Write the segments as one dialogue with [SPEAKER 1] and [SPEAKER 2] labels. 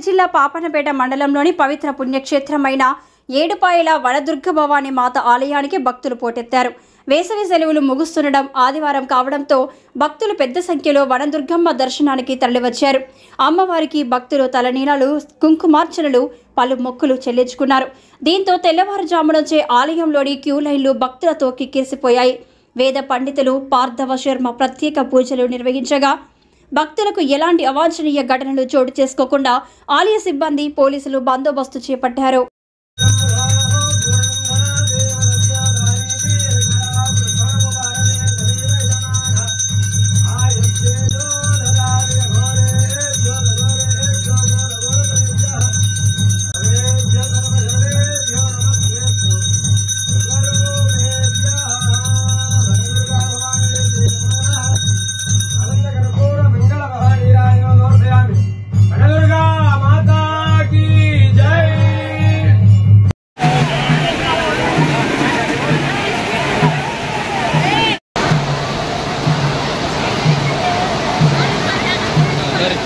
[SPEAKER 1] జిల్లా పాపన్నపేట మండలంలోని పవిత్ర పుణ్యక్షేత్రమైన ఏడుపాయల వనదుర్గ భవానీ మాత ఆలయానికి భక్తులు పోటెత్తారు. వేసవి సెలవులు ముగుస్తుండడం ఆదివారం కావడంతో భక్తులు పెద్ద సంఖ్యలో వనదుర్గమ్మ దర్శనానికి తరలివచ్చారు. అమ్మవారికి భక్తులు తలనీలాలు, కుంకుమార్చనలు, పలు మొక్కులు చెల్లించుకున్నారు. దీంతో తెల్లవారుజాము నుంచే ఆలయంలోని క్యూ లైన్లు భక్తులతో కిక్కిరిసిపోయాయి. వేద పండితులు పార్థవ శర్మ ప్రత్యేక పూజలు నిర్వహించగా భక్తులకు ఎలాంటి అవాంఛనీయ ఘటనలు చోటు చేసుకోకుండా ఆలయ సిబ్బంది, పోలీసులు బందోబస్తు చేపట్టారు.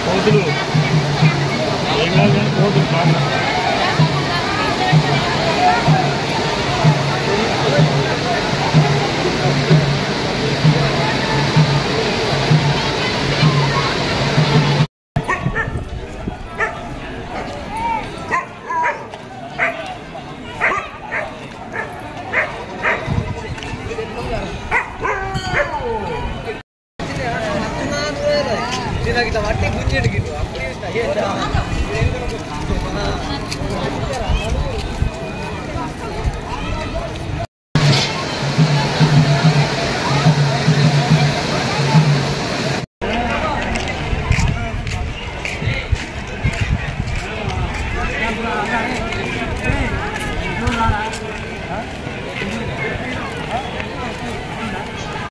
[SPEAKER 2] కోతులు